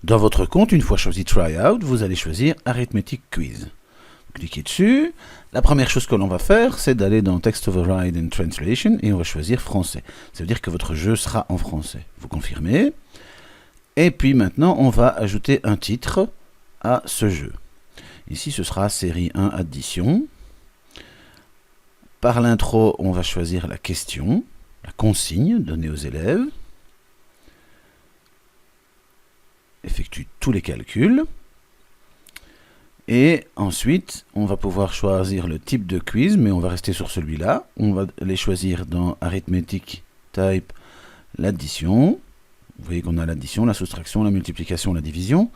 Dans votre compte, une fois choisi Tryout, vous allez choisir Arithmetic Quiz. Cliquez dessus. La première chose que l'on va faire, c'est d'aller dans Text Override and Translation et on va choisir français. Ça veut dire que votre jeu sera en français. Vous confirmez. Et puis maintenant, on va ajouter un titre à ce jeu. Ici, ce sera série 1 addition. Par l'intro, on va choisir la question, la consigne donnée aux élèves. Effectue tous les calculs. Et ensuite, on va pouvoir choisir le type de quiz, mais on va rester sur celui-là. On va les choisir dans Arithmetic Type, l'addition. Vous voyez qu'on a l'addition, la soustraction, la multiplication, la division,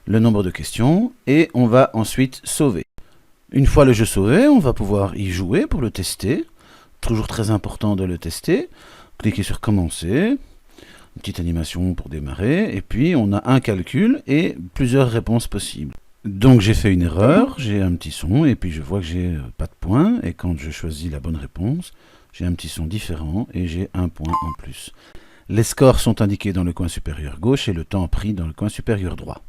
le nombre de questions, et on va ensuite sauver. Une fois le jeu sauvé, on va pouvoir y jouer pour le tester. Toujours très important de le tester. Cliquez sur Commencer. Une petite animation pour démarrer. Et puis, on a un calcul et plusieurs réponses possibles. Donc, j'ai fait une erreur, j'ai un petit son, et puis je vois que j'ai pas de points. Et quand je choisis la bonne réponse, j'ai un petit son différent et j'ai un point en plus. Les scores sont indiqués dans le coin supérieur gauche et le temps pris dans le coin supérieur droit.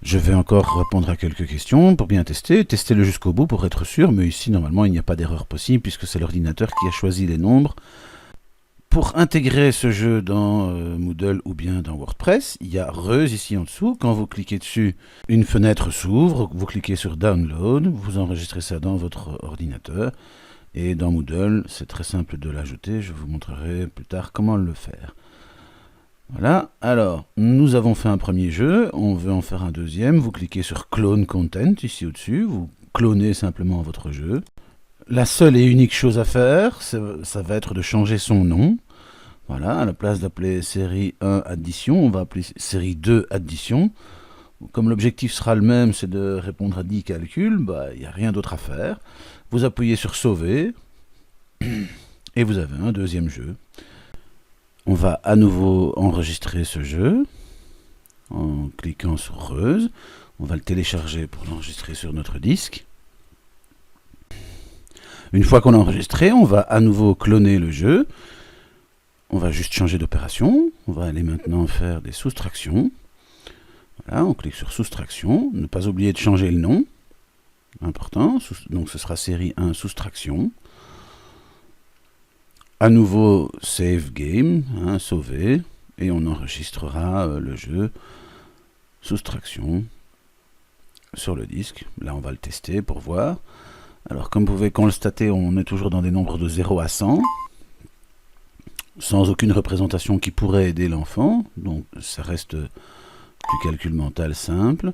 Je vais encore répondre à quelques questions pour bien tester. Testez-le jusqu'au bout pour être sûr, mais ici, normalement, il n'y a pas d'erreur possible puisque c'est l'ordinateur qui a choisi les nombres. Pour intégrer ce jeu dans Moodle ou bien dans WordPress, il y a Reuse ici en dessous. Quand vous cliquez dessus, une fenêtre s'ouvre. Vous cliquez sur Download, vous enregistrez ça dans votre ordinateur. Et dans Moodle, c'est très simple de l'ajouter. Je vous montrerai plus tard comment le faire. Voilà, alors, nous avons fait un premier jeu, on veut en faire un deuxième, vous cliquez sur Clone Content, ici au-dessus, vous clonez simplement votre jeu. La seule et unique chose à faire, ça va être de changer son nom. Voilà, à la place d'appeler série 1 addition, on va appeler série 2 addition. Comme l'objectif sera le même, c'est de répondre à 10 calculs, il n'y a rien d'autre à faire. Vous appuyez sur Sauver, et vous avez un deuxième jeu. On va à nouveau enregistrer ce jeu en cliquant sur Reuse. On va le télécharger pour l'enregistrer sur notre disque. Une fois qu'on a enregistré, on va à nouveau cloner le jeu. On va juste changer d'opération. On va aller maintenant faire des soustractions. Voilà, on clique sur Soustraction. Ne pas oublier de changer le nom. Important. Donc ce sera série 1 soustraction. À nouveau, Save Game, sauver, et on enregistrera le jeu soustraction sur le disque. Là, on va le tester pour voir. Alors, comme vous pouvez constater, on est toujours dans des nombres de 0 à 100, sans aucune représentation qui pourrait aider l'enfant. Donc, ça reste du calcul mental simple.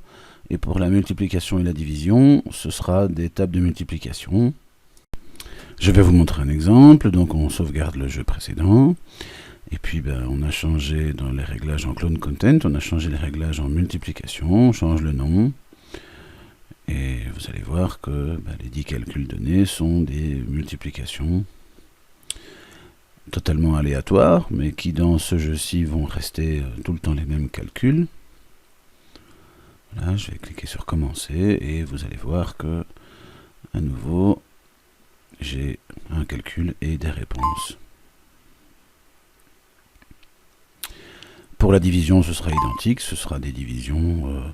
Et pour la multiplication et la division, ce sera des tables de multiplication. Je vais vous montrer un exemple. Donc on sauvegarde le jeu précédent. Et puis on a changé dans les réglages en Clone Content, on a changé les réglages en multiplication, on change le nom. Et vous allez voir que les 10 calculs donnés sont des multiplications totalement aléatoires, mais qui dans ce jeu-ci vont rester tout le temps les mêmes calculs. Là, je vais cliquer sur Commencer et vous allez voir que, à nouveau, j'ai un calcul et des réponses. Pour la division, ce sera identique, ce sera des divisions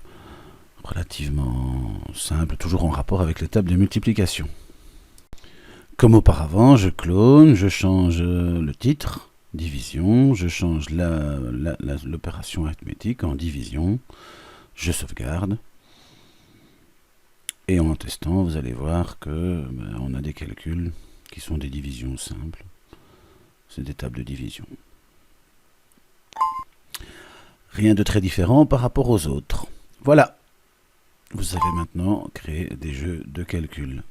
relativement simples, toujours en rapport avec les tables de multiplication. Comme auparavant, je clone, je change le titre, division, je change l'opération arithmétique en division, je sauvegarde. Et en testant, vous allez voir que on a des calculs qui sont des divisions simples. C'est des tables de division. Rien de très différent par rapport aux autres. Voilà. Vous avez maintenant créé des jeux de calcul.